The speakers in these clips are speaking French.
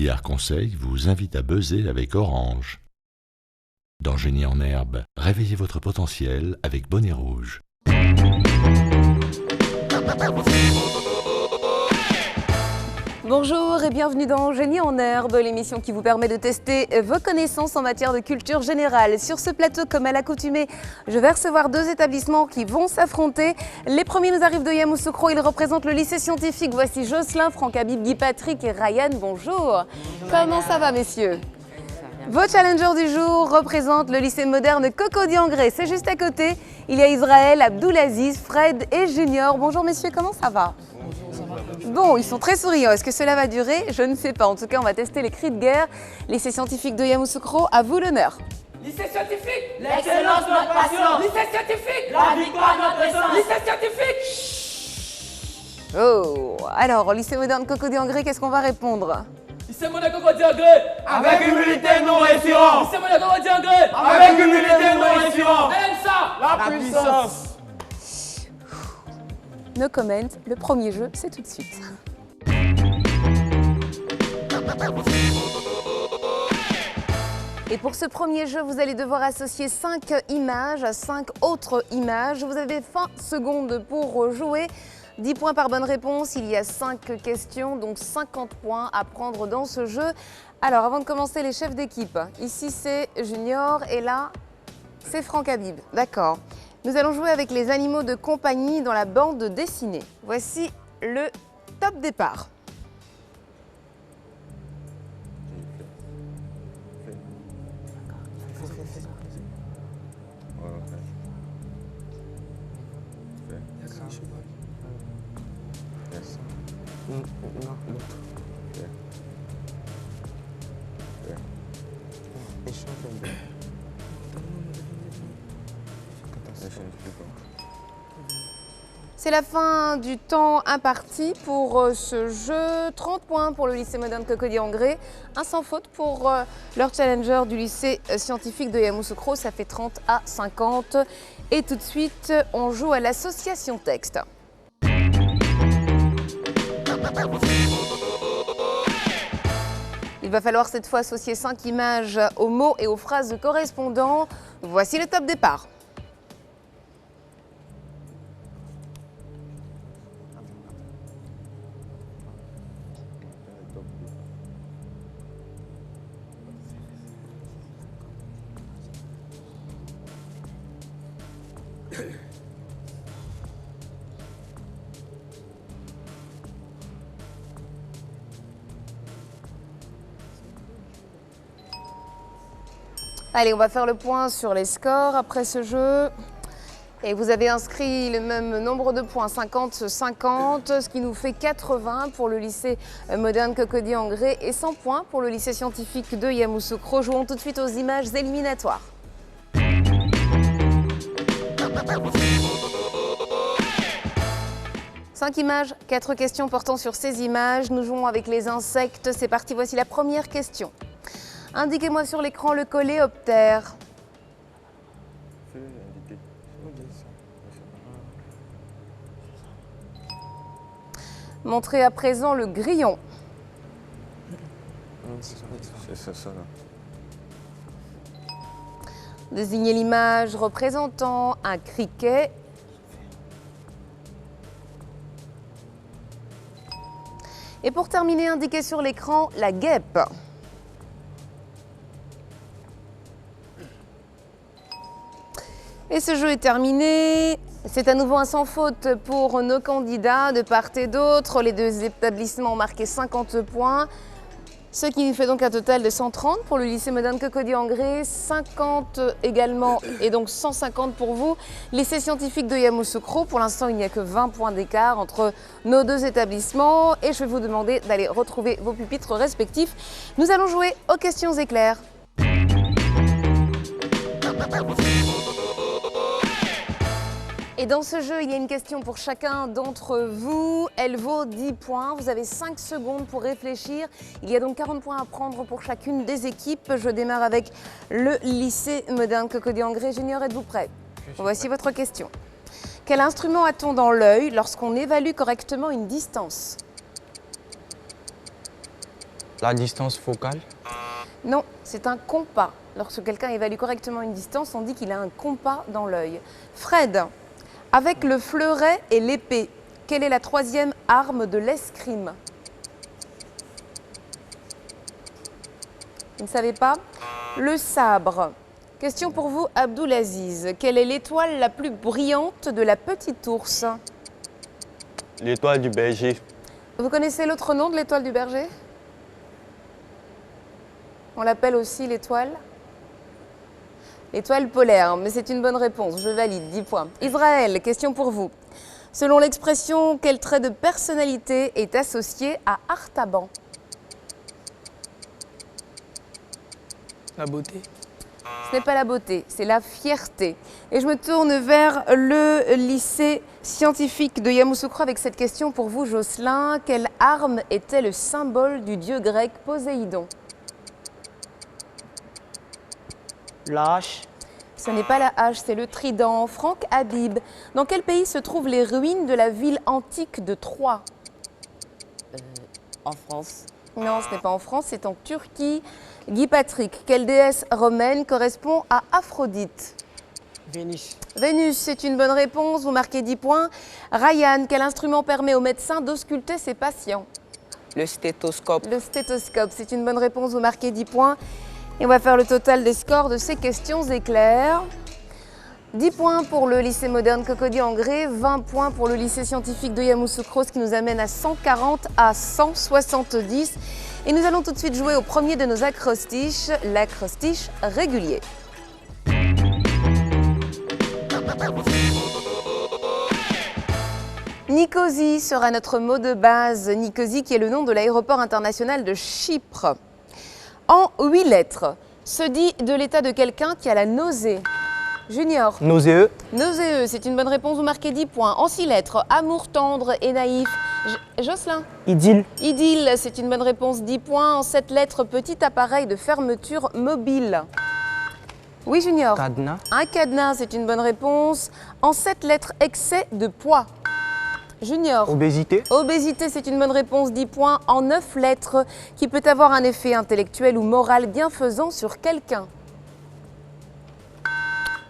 Pierre Conseil vous invite à buzzer avec Orange. Dans Génie en herbe, réveillez votre potentiel avec Bonnet Rouge. Bonjour et bienvenue dans Génie en herbe, l'émission qui vous permet de tester vos connaissances en matière de culture générale. Sur ce plateau, comme à l'accoutumée, je vais recevoir deux établissements qui vont s'affronter. Les premiers nous arrivent de Yamoussoukro, ils représentent le lycée scientifique. Voici Jocelyn, Franck Habib, Guy Patrick et Ryan. Bonjour. Comment ça va, messieurs? Vos challengers du jour représentent le lycée moderne Cocody-en-Grès. C'est juste à côté. Il y a Israël, Abdoulaziz, Fred et Junior. Bonjour messieurs, comment ça va? Bon, ils sont très souriants. Est-ce que cela va durer? Je ne sais pas. En tout cas, on va tester les cris de guerre. Lycée scientifique de Yamoussoukro, à vous l'honneur. Lycée scientifique, l'excellence notre passion. Lycée scientifique, la victoire notre essence. Lycée scientifique. Oh, alors, lycée moderne Cocody-en-Grès, qu'est-ce qu'on va répondre? Lycée moderne Cocody-en-Grès, avec humilité nous réussirons. Lycée moderne Cocody-en-Grès, avec humilité nous réussirons. LMSA, la puissance. No comment, le premier jeu, c'est tout de suite. Et pour ce premier jeu, vous allez devoir associer 5 images à 5 autres images. Vous avez 20 secondes pour jouer. 10 points par bonne réponse. Il y a 5 questions, donc 50 points à prendre dans ce jeu. Alors, avant de commencer, les chefs d'équipe. Ici, c'est Junior et là, c'est Franck Habib. D'accord. Nous allons jouer avec les animaux de compagnie dans la bande dessinée. Voici le top départ. C'est la fin du temps imparti pour ce jeu. 30 points pour le lycée moderne Cocody-en-Grès. Un sans faute pour leur challenger du lycée scientifique de Yamoussoukro. Ça fait 30 à 50. Et tout de suite, on joue à l'association texte. Il va falloir cette fois associer 5 images aux mots et aux phrases correspondants. Voici le top départ. Allez, on va faire le point sur les scores après ce jeu. Et vous avez inscrit le même nombre de points, 50-50, ce qui nous fait 80 pour le lycée moderne Cocody-en-Grès et 100 points pour le lycée scientifique de Yamoussoukro. Jouons tout de suite aux images éliminatoires. Cinq images, 4 questions portant sur ces images. Nous jouons avec les insectes. C'est parti, voici la première question. Indiquez-moi sur l'écran le coléoptère. Montrez à présent le grillon. C'est ça, là. Désignez l'image représentant un criquet. Et pour terminer, indiquez sur l'écran la guêpe. Et ce jeu est terminé. C'est à nouveau un sans faute pour nos candidats de part et d'autre. Les deux établissements ont marqué 50 points. Ce qui nous fait donc un total de 130 pour le lycée moderne Cocody-en-Grès, 50 également et donc 150 pour vous. Lycée scientifique de Yamoussoukro, pour l'instant il n'y a que 20 points d'écart entre nos deux établissements et je vais vous demander d'aller retrouver vos pupitres respectifs. Nous allons jouer aux questions éclairs. Et dans ce jeu, il y a une question pour chacun d'entre vous. Elle vaut 10 points. Vous avez 5 secondes pour réfléchir. Il y a donc 40 points à prendre pour chacune des équipes. Je démarre avec le lycée moderne Cocody-en-Grès. Junior, êtes-vous prêt? Voici votre question. Quel instrument a-t-on dans l'œil lorsqu'on évalue correctement une distance? La distance focale. Non, c'est un compas. Lorsque quelqu'un évalue correctement une distance, on dit qu'il a un compas dans l'œil. Fred, avec le fleuret et l'épée, quelle est la troisième arme de l'escrime? Vous ne savez pas? Le sabre. Question pour vous, Abdoulaziz. Quelle est l'étoile la plus brillante de la petite ours? L'étoile du berger. Vous connaissez l'autre nom de l'étoile du berger? On l'appelle aussi l'étoile? L'étoile polaire, mais c'est une bonne réponse, je valide, 10 points. Israël, question pour vous. Selon l'expression, quel trait de personnalité est associé à Artaban? La beauté. Ce n'est pas la beauté, c'est la fierté. Et je me tourne vers le lycée scientifique de Yamoussoukro avec cette question pour vous, Jocelyn. Quelle arme était le symbole du dieu grec Poséidon? La hache. Ce n'est pas la hache, c'est le trident. Franck Habib, dans quel pays se trouvent les ruines de la ville antique de Troie? En France. Non, ce n'est pas en France, c'est en Turquie. Guy Patrick, quelle déesse romaine correspond à Aphrodite? Vénus. Vénus, c'est une bonne réponse, vous marquez 10 points. Ryan, quel instrument permet aux médecins d'ausculter ses patients? Le stéthoscope. Le stéthoscope, c'est une bonne réponse, vous marquez 10 points. Et on va faire le total des scores de ces questions éclairs. 10 points pour le lycée moderne Cocody-en-Grès, 20 points pour le lycée scientifique de Yamoussoukro, ce qui nous amène à 140 à 170. Et nous allons tout de suite jouer au premier de nos acrostiches, l'acrostiche régulier. Nicosie sera notre mot de base. Nicosie qui est le nom de l'aéroport international de Chypre. En 8 lettres, se dit de l'état de quelqu'un qui a la nausée. Junior. Nauséeux. Nauséeux, c'est une bonne réponse, vous marquez 10 points. En 6 lettres, amour tendre et naïf. Jocelyn. Idylle. Idylle, c'est une bonne réponse, 10 points. En 7 lettres, petit appareil de fermeture mobile. Oui, Junior. Cadenas. Un cadenas, c'est une bonne réponse. En 7 lettres, excès de poids. Junior. Obésité. Obésité, c'est une bonne réponse, 10 points. En 9 lettres, qui peut avoir un effet intellectuel ou moral bienfaisant sur quelqu'un.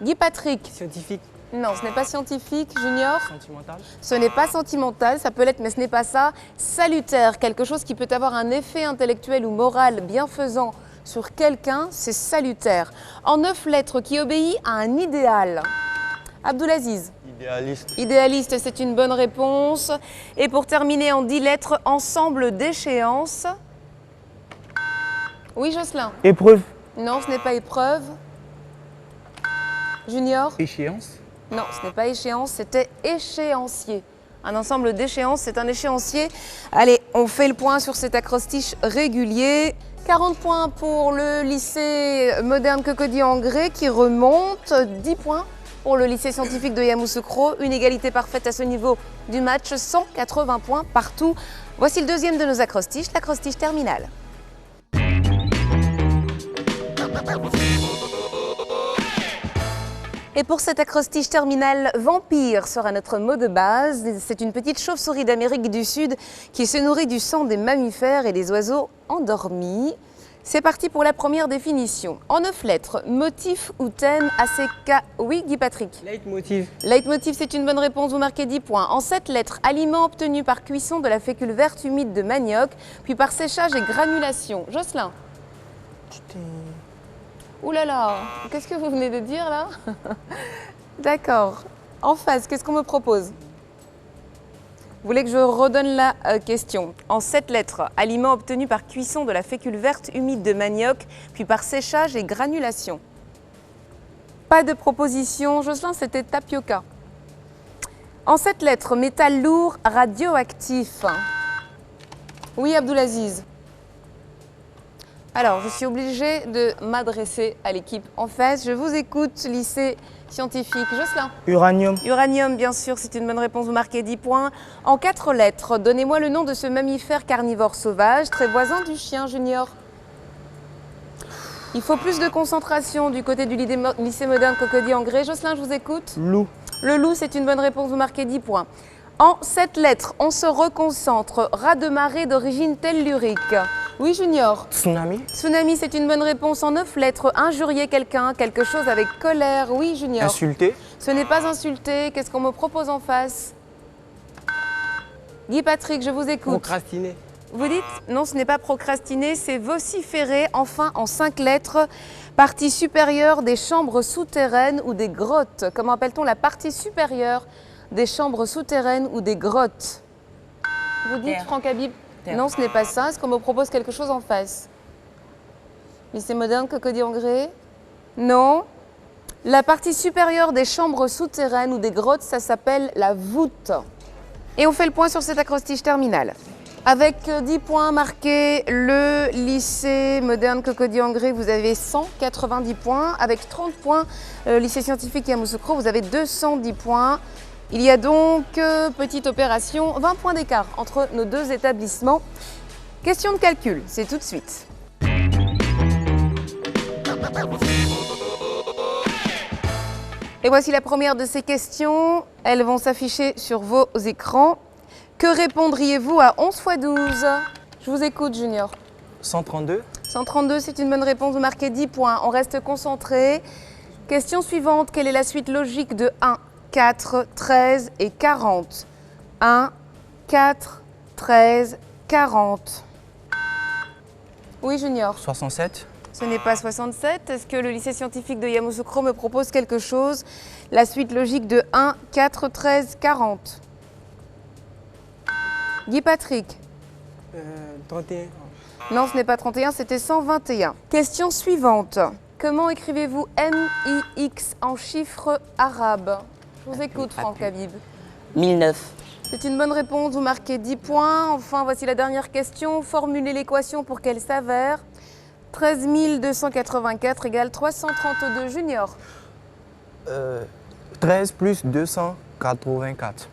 Guy Patrick. Scientifique. Non, ce n'est pas scientifique. Junior. Sentimental. Ce n'est pas sentimental, ça peut l'être, mais ce n'est pas ça. Salutaire, quelque chose qui peut avoir un effet intellectuel ou moral bienfaisant sur quelqu'un, c'est salutaire. En 9 lettres, qui obéit à un idéal. Abdoulaziz. Idéaliste. Idéaliste, c'est une bonne réponse. Et pour terminer en 10 lettres, ensemble d'échéances. Oui, Jocelyn. Épreuve. Non, ce n'est pas épreuve. Junior. Échéance. Non, ce n'est pas échéance, c'était échéancier. Un ensemble d'échéances, c'est un échéancier. Allez, on fait le point sur cet acrostiche régulier. 40 points pour le lycée moderne Cocody-en-Grès qui remonte. 10 points pour le lycée scientifique de Yamoussoukro. Une égalité parfaite à ce niveau du match. 180 points partout. Voici le deuxième de nos acrostiches, l'acrostiche terminale. Et pour cet acrostiche terminal, vampire sera notre mot de base. C'est une petite chauve-souris d'Amérique du Sud qui se nourrit du sang des mammifères et des oiseaux endormis. C'est parti pour la première définition. En 9 lettres, motif ou thème ACK. Oui, Guy Patrick. Leitmotiv. Leitmotiv, c'est une bonne réponse, vous marquez 10 points. En 7 lettres, aliment obtenu par cuisson de la fécule verte humide de manioc, puis par séchage et granulation. Jocelyn. Ouh là là, qu'est-ce que vous venez de dire là? D'accord. En face, qu'est-ce qu'on me propose? Vous voulez que je redonne la question? En 7 lettres, aliment obtenu par cuisson de la fécule verte humide de manioc, puis par séchage et granulation. Pas de proposition. Jocelyn, c'était tapioca. En 7 lettres, métal lourd radioactif. Oui, Abdoulaziz. Alors, je suis obligée de m'adresser à l'équipe en face. Je vous écoute, lycée scientifique. Jocelyn. Uranium. Uranium, bien sûr, c'est une bonne réponse. Vous marquez 10 points. En 4 lettres, donnez-moi le nom de ce mammifère carnivore sauvage, très voisin du chien, Junior. Il faut plus de concentration du côté du lycée moderne Cocody-en-Grès. Jocelyn, je vous écoute. Loup. Le loup, c'est une bonne réponse. Vous marquez 10 points. En 7 lettres, on se reconcentre. Raz de marée d'origine tellurique. Oui, Junior. Tsunami. Tsunami, c'est une bonne réponse en 9 lettres. Injurier quelqu'un, quelque chose avec colère. Oui, Junior. Insulter. Ce n'est pas insulter. Qu'est-ce qu'on me propose en face? Guy Patrick, je vous écoute. Procrastiner. Vous dites? Non, ce n'est pas procrastiner, c'est vociférer, enfin en 5 lettres. Partie supérieure des chambres souterraines ou des grottes. Comment appelle-t-on la partie supérieure des chambres souterraines ou des grottes? Vous dites, Terre. Franck Habib? Terre. Non, ce n'est pas ça. Est-ce qu'on me propose quelque chose en face? Lycée moderne, Cocody en grès? Non. La partie supérieure des chambres souterraines ou des grottes, ça s'appelle la voûte. Et on fait le point sur cet acrostiche terminal. Avec 10 points marqués, le lycée moderne Cocody en grès, vous avez 190 points. Avec 30 points, lycée scientifique Yamoussoukro, vous avez 210 points. Il y a donc, petite opération, 20 points d'écart entre nos deux établissements. Question de calcul, c'est tout de suite. Et voici la première de ces questions. Elles vont s'afficher sur vos écrans. Que répondriez-vous à 11 x 12? Je vous écoute, Junior. 132. 132, c'est une bonne réponse. Vous marquez 10 points. On reste concentré. Question suivante. Quelle est la suite logique de 1, 4, 13 et 40? 1, 4, 13, 40. Oui, Junior. 67. Ce n'est pas 67. Est-ce que le lycée scientifique de Yamoussoukro me propose quelque chose? La suite logique de 1, 4, 13, 40. Guy Patrick. 31. Non, ce n'est pas 31, c'était 121. Question suivante. Comment écrivez-vous M-I-X en chiffres arabes? Je vous écoute, Franck Habib. 1009. C'est une bonne réponse, vous marquez 10 points. Enfin, voici la dernière question. Formulez l'équation pour qu'elle s'avère. 13 284 égale 332. Junior. 13 plus 284.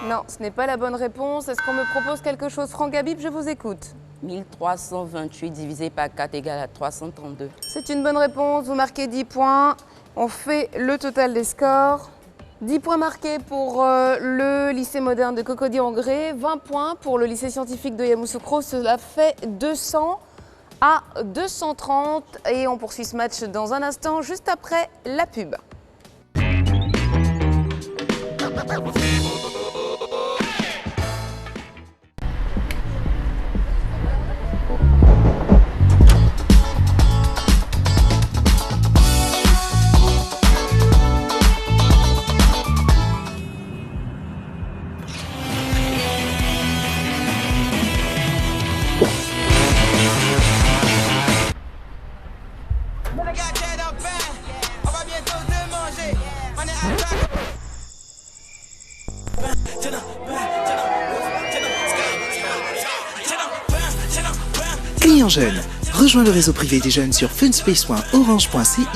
Non, ce n'est pas la bonne réponse. Est-ce qu'on me propose quelque chose? Franck Habib, je vous écoute. 1328 divisé par 4 égale à 332. C'est une bonne réponse, vous marquez 10 points. On fait le total des scores. 10 points marqués pour le lycée moderne de Cocody en grès, 20 points pour le lycée scientifique de Yamoussoukro. Cela fait 200 à 230 et on poursuit ce match dans un instant, juste après la pub. Clients jeunes, rejoins le réseau privé des jeunes sur funspace.orange.ci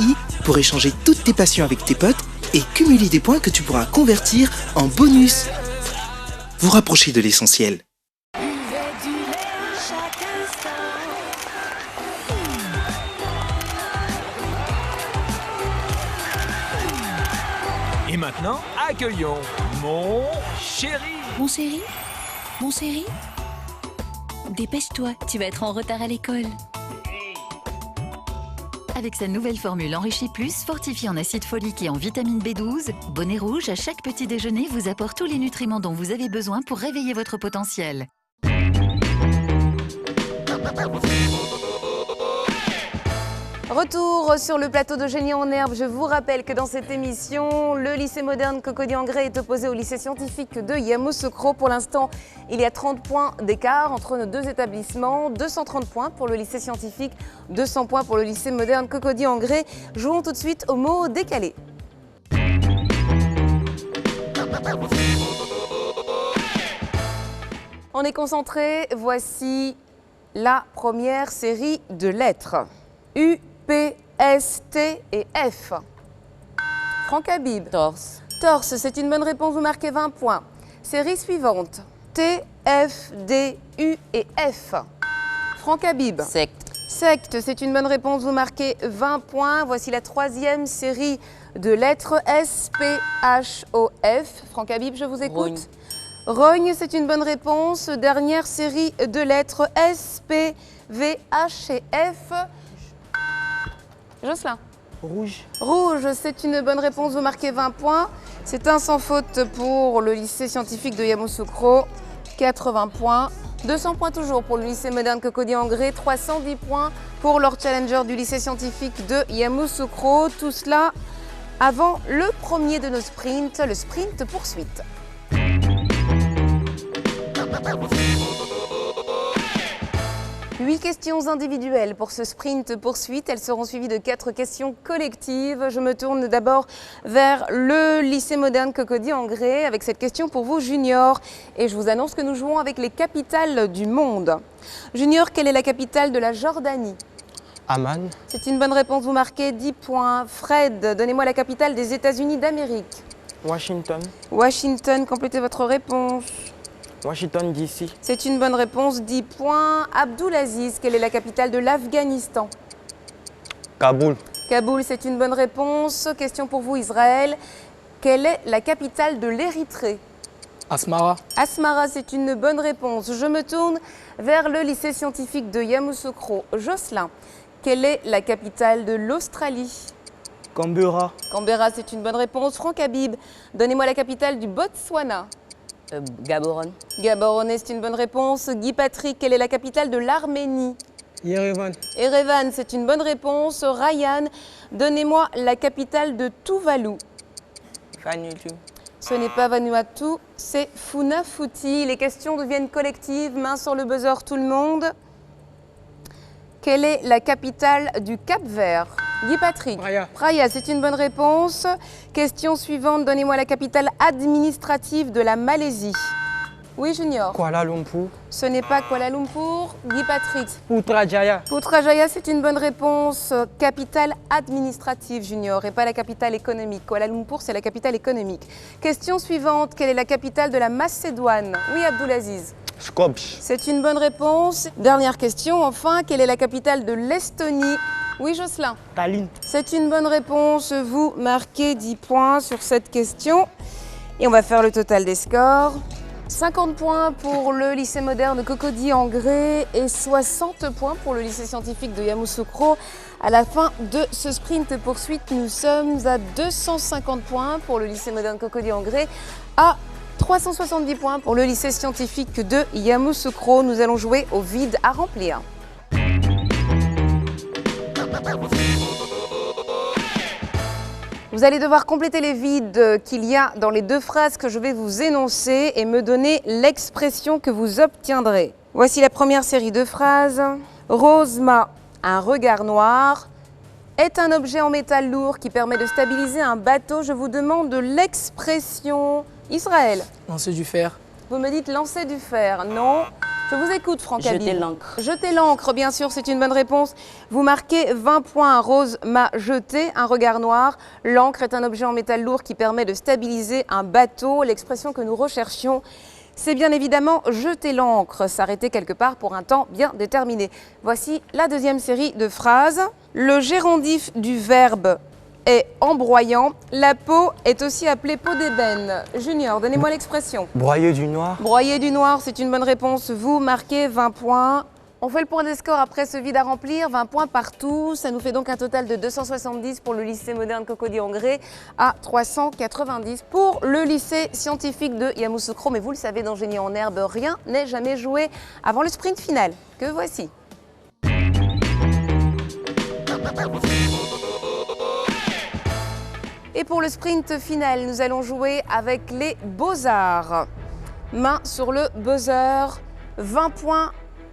pour échanger toutes tes passions avec tes potes et cumuler des points que tu pourras convertir en bonus. Vous rapprochez de l'essentiel. Et maintenant, accueillons mon chéri. Mon chéri? Mon chéri? Dépêche-toi, tu vas être en retard à l'école. Avec sa nouvelle formule Enrichie Plus, fortifiée en acide folique et en vitamine B12, Bonnet Rouge, à chaque petit déjeuner, vous apporte tous les nutriments dont vous avez besoin pour réveiller votre potentiel. Retour sur le plateau de Génie en herbe. Je vous rappelle que dans cette émission, le lycée moderne Cocody en grès est opposé au lycée scientifique de Yamoussoukro. Pour l'instant, il y a 30 points d'écart entre nos deux établissements. 230 points pour le lycée scientifique, 200 points pour le lycée moderne Cocody en grès. Jouons tout de suite au mot décalé. On est concentré. Voici la première série de lettres. U, P, S, T et F. Franck Habib. Torse. Torse, c'est une bonne réponse, vous marquez 20 points. Série suivante. T, F, D, U et F. Franck Habib. Secte. Secte, c'est une bonne réponse, vous marquez 20 points. Voici la troisième série de lettres S, P, H, O, F. Franck Habib, je vous écoute. Rogne, c'est une bonne réponse. Dernière série de lettres S, P, V, H et F. Jocelyn. Rouge. Rouge, c'est une bonne réponse. Vous marquez 20 points. C'est un sans faute pour le lycée scientifique de Yamoussoukro. 80 points. 200 points toujours pour le lycée moderne Cocody-en-Gré. 310 points pour leur challenger du lycée scientifique de Yamoussoukro. Tout cela avant le premier de nos sprints, le sprint poursuite. 8 questions individuelles pour ce sprint poursuite. Elles seront suivies de 4 questions collectives. Je me tourne d'abord vers le lycée moderne Cocody-en-Gré avec cette question pour vous, Junior. Et je vous annonce que nous jouons avec les capitales du monde. Junior, quelle est la capitale de la Jordanie? Amman. C'est une bonne réponse, vous marquez 10 points. Fred, donnez-moi la capitale des États-Unis d'Amérique. Washington. Washington, complétez votre réponse. Washington DC. C'est une bonne réponse, 10 points. Abdulaziz, quelle est la capitale de l'Afghanistan? Kaboul. Kaboul, c'est une bonne réponse. Question pour vous, Israël. Quelle est la capitale de l'Érythrée? Asmara. Asmara, c'est une bonne réponse. Je me tourne vers le lycée scientifique de Yamoussoukro. Jocelyn, quelle est la capitale de l'Australie? Canberra. Canberra, c'est une bonne réponse. Franck Habib, donnez-moi la capitale du Botswana. Gaborone. Gaborone, c'est une bonne réponse. Guy Patrick, quelle est la capitale de l'Arménie? Yerevan. Erevan, c'est une bonne réponse. Ryan, donnez-moi la capitale de Tuvalu. Vanuatu. Ce n'est pas Vanuatu, c'est Funafuti. Les questions deviennent collectives. Main sur le buzzer, tout le monde. Quelle est la capitale du Cap-Vert? Guy Patrick. Praia. Praia, c'est une bonne réponse. Question suivante, donnez-moi la capitale administrative de la Malaisie. Oui, Junior. Kuala Lumpur. Ce n'est pas Kuala Lumpur. Guy Patrick. Putrajaya. Putrajaya, c'est une bonne réponse. Capitale administrative, Junior, et pas la capitale économique. Kuala Lumpur, c'est la capitale économique. Question suivante, quelle est la capitale de la Macédoine? Oui, Abdulaziz. Skopje. C'est une bonne réponse. Dernière question, enfin, quelle est la capitale de l'Estonie? Oui, Jocelyn. Tallinn. C'est une bonne réponse. Vous marquez 10 points sur cette question. Et on va faire le total des scores. 50 points pour le lycée moderne Cocody-en-Gré et 60 points pour le lycée scientifique de Yamoussoukro. À la fin de ce sprint poursuite, nous sommes à 250 points pour le lycée moderne Cocody-en-Gré, à 370 points pour le lycée scientifique de Yamoussoukro. Nous allons jouer au vide à remplir. Vous allez devoir compléter les vides qu'il y a dans les 2 phrases que je vais vous énoncer et me donner l'expression que vous obtiendrez. Voici la première série de phrases. Rosema, un regard noir, est un objet en métal lourd qui permet de stabiliser un bateau. Je vous demande l'expression. Israël. Lancer du fer. Vous me dites lancer du fer. Non. Je vous écoute, Franck Habib. Jeter l'encre. Jeter l'encre, bien sûr, c'est une bonne réponse. Vous marquez 20 points. Rose m'a jeté un regard noir. L'encre est un objet en métal lourd qui permet de stabiliser un bateau. L'expression que nous recherchions, c'est bien évidemment jeter l'encre, s'arrêter quelque part pour un temps bien déterminé. Voici la deuxième série de phrases. Le gérondif du verbe est embroyant. La peau est aussi appelée peau d'ébène. Junior, donnez-moi l'expression. Broyer du noir. Broyer du noir, c'est une bonne réponse. Vous marquez 20 points. On fait le point des scores après ce vide à remplir. 20 points partout. Ça nous fait donc un total de 270 pour le lycée moderne Cocody-en-Gré à 390 pour le lycée scientifique de Yamoussoukro. Mais vous le savez, dans Génie en herbe, rien n'est jamais joué avant le sprint final. Que voici. Et pour le sprint final, nous allons jouer avec les Beaux-Arts. Main sur le buzzer, 20 points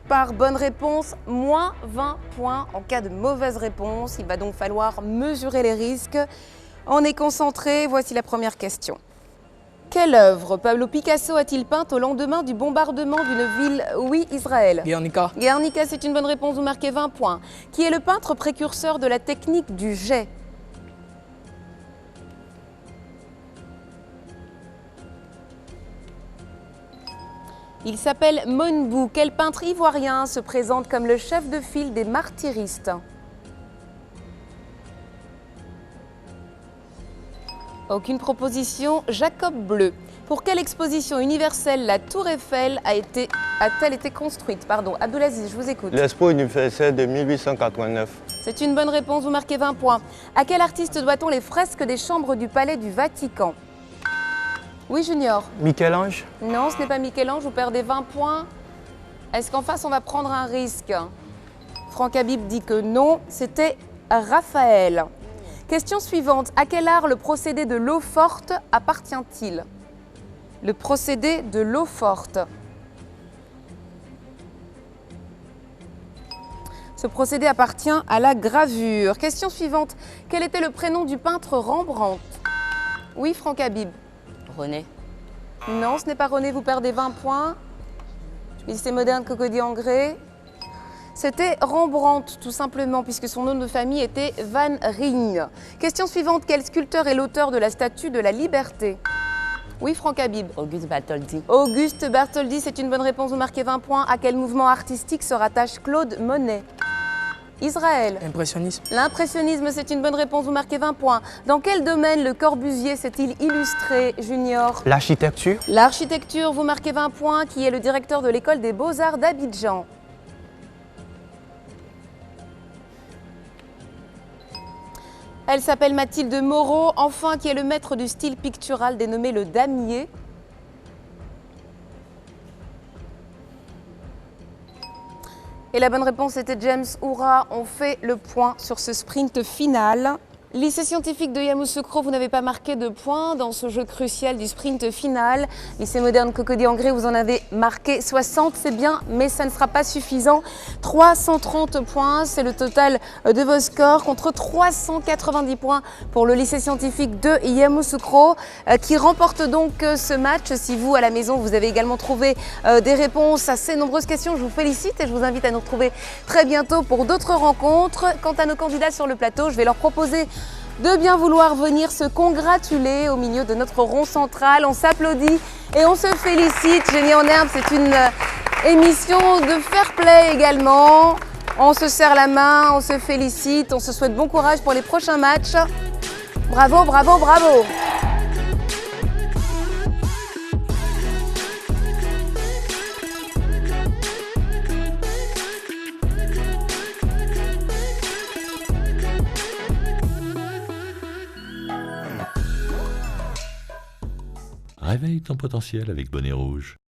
par bonne réponse, moins 20 points en cas de mauvaise réponse. Il va donc falloir mesurer les risques. On est concentré, voici la première question. Quelle œuvre Pablo Picasso a-t-il peinte au lendemain du bombardement d'une ville, oui, Israël? Guernica. Guernica, c'est une bonne réponse, vous marquez 20 points. Qui est le peintre précurseur de la technique du jet? Il s'appelle Monbou. Quel peintre ivoirien se présente comme le chef de file des martyristes? Aucune proposition. Jacob Bleu. Pour quelle exposition universelle la Tour Eiffel a-t-elle été construite? Pardon, Abdelaziz, je vous écoute. L'Expo universelle de 1889. C'est une bonne réponse, vous marquez 20 points. À quel artiste doit-on les fresques des chambres du Palais du Vatican? Oui, Junior. Michel-Ange. Non, ce n'est pas Michel-Ange, vous perdez 20 points. Est-ce qu'en face, on va prendre un risque? Franck Habib dit que non, c'était Raphaël. Question suivante. À quel art le procédé de l'eau forte appartient-il? Le procédé de l'eau forte. Ce procédé appartient à la gravure. Question suivante. Quel était le prénom du peintre Rembrandt? Oui, Franck Habib. René. Non, ce n'est pas René, vous perdez 20 points. Lycée moderne Cocody-en-Grès. C'était Rembrandt, tout simplement, puisque son nom de famille était Van Rijn. Question suivante. Quel sculpteur est l'auteur de la Statue de la Liberté? Oui, Franck Habib. Auguste Bartholdi. Auguste Bartholdi, c'est une bonne réponse, vous marquez 20 points. À quel mouvement artistique se rattache Claude Monet? Israël. Impressionnisme. L'impressionnisme, c'est une bonne réponse, vous marquez 20 points. Dans quel domaine le Corbusier s'est-il illustré, Junior? L'architecture. L'architecture, vous marquez 20 points. Qui est le directeur de l'école des Beaux-Arts d'Abidjan? Elle s'appelle Mathilde Moreau. Enfin, qui est le maître du style pictural dénommé le damier? Et la bonne réponse était James Oura. On fait le point sur ce sprint final. Lycée scientifique de Yamoussoukro, vous n'avez pas marqué de points dans ce jeu crucial du sprint final. Lycée moderne Cocody-en-Grès, vous en avez marqué 60, c'est bien, mais ça ne sera pas suffisant. 330 points, c'est le total de vos scores, contre 390 points pour le lycée scientifique de Yamoussoukro, qui remporte donc ce match. Si vous, à la maison, vous avez également trouvé des réponses à ces nombreuses questions, je vous félicite et je vous invite à nous retrouver très bientôt pour d'autres rencontres. Quant à nos candidats sur le plateau, je vais leur proposer de bien vouloir venir se congratuler au milieu de notre rond central. On s'applaudit et on se félicite. Génie en herbe, c'est une émission de fair play également. On se serre la main, on se félicite, on se souhaite bon courage pour les prochains matchs. Bravo, bravo, bravo! Réveille ton potentiel avec Bonnet Rouge.